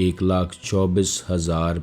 1,24,000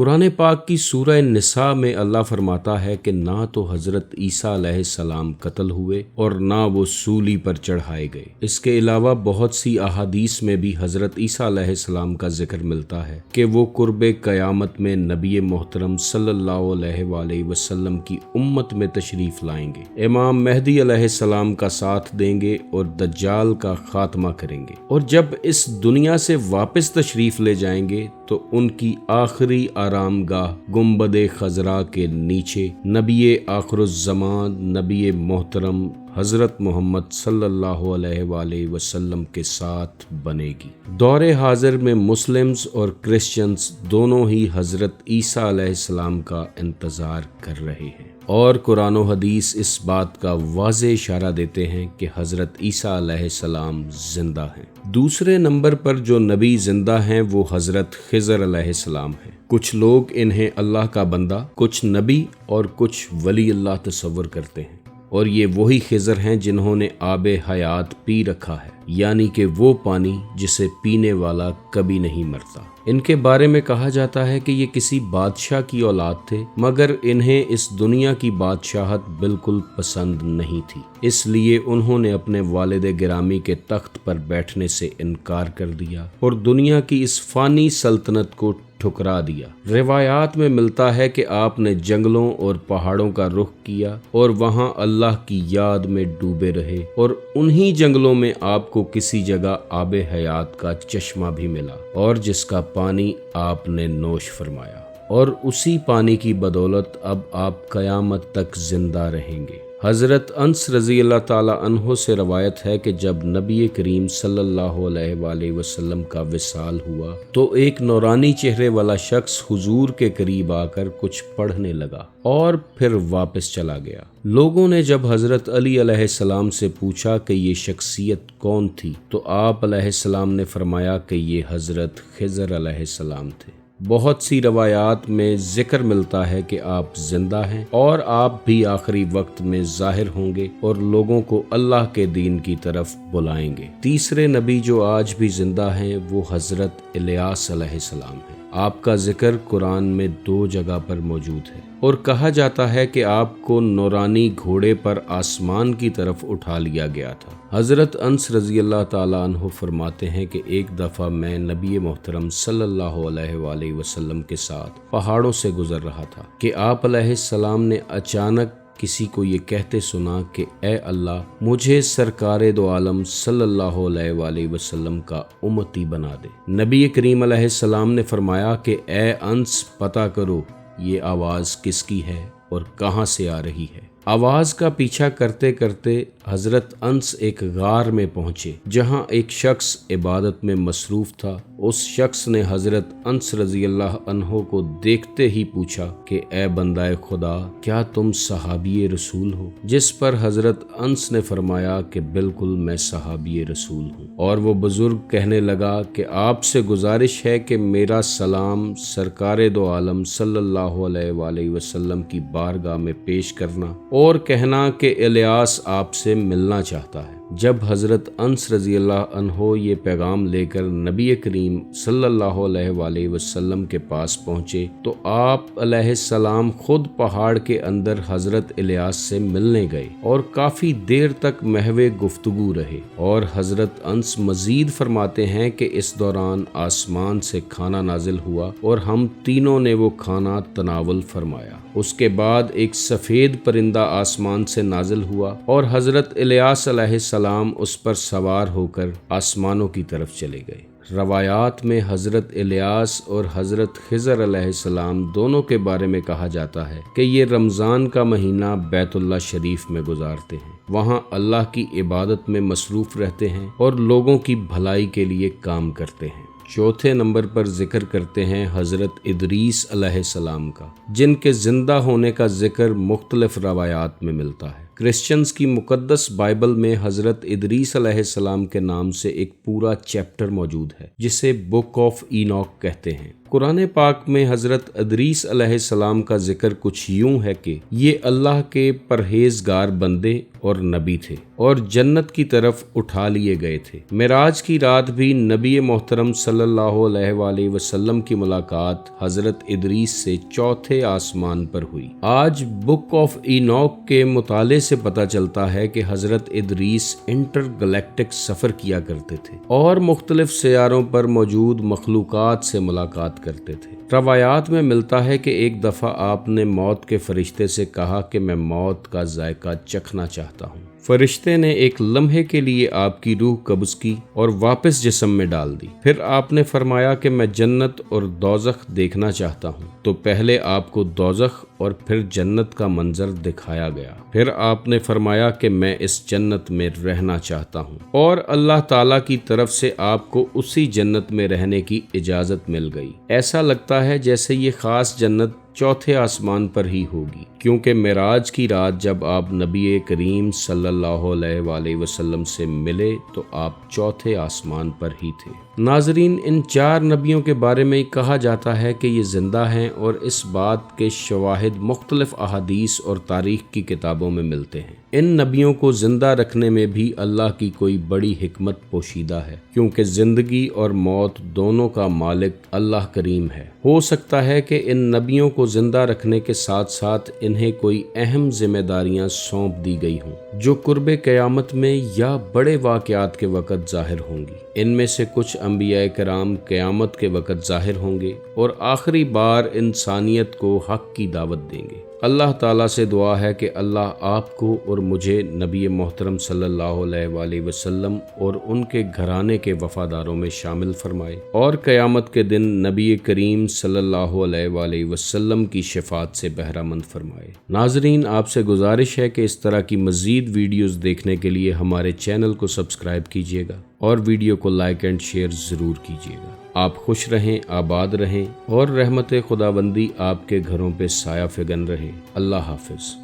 قرآن پاک کی سورہ نساء میں اللہ فرماتا ہے کہ نہ تو حضرت عیسیٰ علیہ السلام قتل ہوئے اور نہ وہ سولی پر چڑھائے گئے۔ اس کے علاوہ بہت سی احادیث میں بھی حضرت عیسیٰ علیہ السلام کا ذکر ملتا ہے کہ وہ قرب قیامت میں نبی محترم صلی اللہ علیہ وآلہ وسلم کی امت میں تشریف لائیں گے، امام مہدی علیہ السلام کا ساتھ دیں گے اور دجال کا خاتمہ کریں گے، اور جب اس دنیا سے واپس تشریف لے جائیں گے تو ان کی آخری آرام گاہ گنبد خضرا کے نیچے نبی آخر الزمان نبی محترم حضرت محمد صلی اللہ علیہ وآلہ وسلم کے ساتھ بنے گی۔ دور حاضر میں مسلمز اور کرسچنز دونوں ہی حضرت عیسیٰ علیہ السلام کا انتظار کر رہے ہیں، اور قرآن و حدیث اس بات کا واضح اشارہ دیتے ہیں کہ حضرت عیسیٰ علیہ السلام زندہ ہیں۔ دوسرے نمبر پر جو نبی زندہ ہیں وہ حضرت خضر علیہ السلام ہیں۔ کچھ لوگ انہیں اللہ کا بندہ، کچھ نبی اور کچھ ولی اللہ تصور کرتے ہیں، اور یہ وہی خضر ہیں جنہوں نے آب حیات پی رکھا ہے، یعنی کہ وہ پانی جسے پینے والا کبھی نہیں مرتا۔ ان کے بارے میں کہا جاتا ہے کہ یہ کسی بادشاہ کی اولاد تھے، مگر انہیں اس دنیا کی بادشاہت بالکل پسند نہیں تھی، اس لیے انہوں نے اپنے والد گرامی کے تخت پر بیٹھنے سے انکار کر دیا اور دنیا کی اس فانی سلطنت کو ٹھکرا دیا۔ روایات میں ملتا ہے کہ آپ نے جنگلوں اور پہاڑوں کا رخ کیا اور وہاں اللہ کی یاد میں ڈوبے رہے، اور انہی جنگلوں میں آپ کو کسی جگہ آب حیات کا چشمہ بھی ملا، اور جس کا پانی آپ نے نوش فرمایا، اور اسی پانی کی بدولت اب آپ قیامت تک زندہ رہیں گے۔ حضرت انس رضی اللہ تعالی عنہ سے روایت ہے کہ جب نبی کریم صلی اللہ علیہ وآلہ وسلم کا وصال ہوا تو ایک نورانی چہرے والا شخص حضور کے قریب آ کر کچھ پڑھنے لگا اور پھر واپس چلا گیا۔ لوگوں نے جب حضرت علی علیہ السلام سے پوچھا کہ یہ شخصیت کون تھی تو آپ علیہ السلام نے فرمایا کہ یہ حضرت خضر علیہ السلام تھے۔ بہت سی روایات میں ذکر ملتا ہے کہ آپ زندہ ہیں اور آپ بھی آخری وقت میں ظاہر ہوں گے اور لوگوں کو اللہ کے دین کی طرف بلائیں گے۔ تیسرے نبی جو آج بھی زندہ ہیں وہ حضرت الیاس علیہ السلام ہیں۔ آپ کا ذکر قرآن میں 2 جگہ پر موجود ہے، اور کہا جاتا ہے کہ آپ کو نورانی گھوڑے پر آسمان کی طرف اٹھا لیا گیا تھا۔ حضرت انس رضی اللہ تعالیٰ عنہ فرماتے ہیں کہ ایک دفعہ میں نبی محترم صلی اللہ علیہ وآلہ وسلم کے ساتھ پہاڑوں سے گزر رہا تھا کہ آپ علیہ السلام نے اچانک کسی کو یہ کہتے سنا کہ اے اللہ، مجھے سرکار دو عالم صلی اللہ علیہ وآلہ وسلم کا امتی بنا دے۔ نبی کریم علیہ السلام نے فرمایا کہ اے انس، پتہ کرو یہ آواز کس کی ہے اور کہاں سے آ رہی ہے۔ آواز کا پیچھا کرتے کرتے حضرت انس ایک غار میں پہنچے جہاں ایک شخص عبادت میں مصروف تھا۔ اس شخص نے حضرت انس رضی اللہ عنہ کو دیکھتے ہی پوچھا کہ اے بندہ خدا، کیا تم صحابی رسول ہو؟ جس پر حضرت انس نے فرمایا کہ بالکل میں صحابی رسول ہوں، اور وہ بزرگ کہنے لگا کہ آپ سے گزارش ہے کہ میرا سلام سرکار دو عالم صلی اللہ علیہ وآلہ وسلم کی بارگاہ میں پیش کرنا اور کہنا کہ الیاس آپ سے ملنا چاہتا ہے۔ جب حضرت انس رضی اللہ عنہ یہ پیغام لے کر نبی کریم صلی اللہ علیہ وآلہ وسلم کے پاس پہنچے تو آپ علیہ السلام خود پہاڑ کے اندر حضرت الیاس سے ملنے گئے اور کافی دیر تک محو گفتگو رہے، اور حضرت انس مزید فرماتے ہیں کہ اس دوران آسمان سے کھانا نازل ہوا اور ہم تینوں نے وہ کھانا تناول فرمایا۔ اس کے بعد ایک سفید پرندہ آسمان سے نازل ہوا اور حضرت الیاس علیہ السلام اس پر سوار ہو کر آسمانوں کی طرف چلے گئے۔ روایات میں حضرت الیاس اور حضرت خضر علیہ السلام دونوں کے بارے میں کہا جاتا ہے کہ یہ رمضان کا مہینہ بیت اللہ شریف میں گزارتے ہیں، وہاں اللہ کی عبادت میں مصروف رہتے ہیں اور لوگوں کی بھلائی کے لیے کام کرتے ہیں۔ چوتھے نمبر پر ذکر کرتے ہیں حضرت ادریس علیہ السلام کا، جن کے زندہ ہونے کا ذکر مختلف روایات میں ملتا ہے۔ کرسچنز کی مقدس بائبل میں حضرت ادریس علیہ السلام کے نام سے ایک پورا چیپٹر موجود ہے جسے بک آف اینوک کہتے ہیں۔ قرآن پاک میں حضرت ادریس علیہ السلام کا ذکر کچھ یوں ہے کہ یہ اللہ کے پرہیزگار بندے اور نبی تھے اور جنت کی طرف اٹھا لیے گئے تھے۔ معراج کی رات بھی نبی محترم صلی اللہ علیہ وآلہ وسلم کی ملاقات حضرت ادریس سے چوتھے آسمان پر ہوئی۔ آج بک آف اینوک کے مطالعے سے پتہ چلتا ہے کہ حضرت ادریس انٹر گلیکٹک سفر کیا کرتے تھے اور مختلف سیاروں پر موجود مخلوقات سے ملاقات کرتے تھے۔ روایات میں ملتا ہے کہ ایک دفعہ آپ نے موت کے فرشتے سے کہا کہ میں موت کا ذائقہ چکھنا چاہتا ہوں۔ فرشتے نے ایک لمحے کے لیے آپ کی روح قبض کی اور واپس جسم میں ڈال دی۔ پھر آپ نے فرمایا کہ میں جنت اور دوزخ دیکھنا چاہتا ہوں، تو پہلے آپ کو دوزخ اور پھر جنت کا منظر دکھایا گیا۔ پھر آپ نے فرمایا کہ میں اس جنت میں رہنا چاہتا ہوں، اور اللہ تعالیٰ کی طرف سے آپ کو اسی جنت میں رہنے کی اجازت مل گئی۔ ایسا لگتا ہے جیسے یہ خاص جنت چوتھے آسمان پر ہی ہوگی، کیونکہ معراج کی رات جب آپ نبی کریم صلی اللہ علیہ وآلہ وسلم سے ملے تو آپ چوتھے آسمان پر ہی تھے۔ ناظرین، ان 4 نبیوں کے بارے میں کہا جاتا ہے کہ یہ زندہ ہیں، اور اس بات کے شواہد مختلف احادیث اور تاریخ کی کتابوں میں ملتے ہیں۔ ان نبیوں کو زندہ رکھنے میں بھی اللہ کی کوئی بڑی حکمت پوشیدہ ہے، کیونکہ زندگی اور موت دونوں کا مالک اللہ کریم ہے۔ ہو سکتا ہے کہ ان نبیوں کو زندہ رکھنے کے ساتھ ساتھ انہیں کوئی اہم ذمہ داریاں سونپ دی گئی ہوں جو قرب قیامت میں یا بڑے واقعات کے وقت ظاہر ہوں گی۔ ان میں سے کچھ انبیاء کرام قیامت کے وقت ظاہر ہوں گے اور آخری بار انسانیت کو حق کی دعوت دیں گے۔ اللہ تعالیٰ سے دعا ہے کہ اللہ آپ کو اور مجھے نبی محترم صلی اللہ علیہ وآلہ وسلم اور ان کے گھرانے کے وفاداروں میں شامل فرمائے، اور قیامت کے دن نبی کریم صلی اللہ علیہ وآلہ وسلم کی شفاعت سے بہرہ مند فرمائے۔ ناظرین، آپ سے گزارش ہے کہ اس طرح کی مزید ویڈیوز دیکھنے کے لیے ہمارے چینل کو سبسکرائب کیجیے گا اور ویڈیو کو لائک اینڈ شیئر ضرور کیجیے گا۔ آپ خوش رہیں، آباد رہیں، اور رحمت خداوندی آپ کے گھروں پہ سایہ فگن رہے۔ اللہ حافظ۔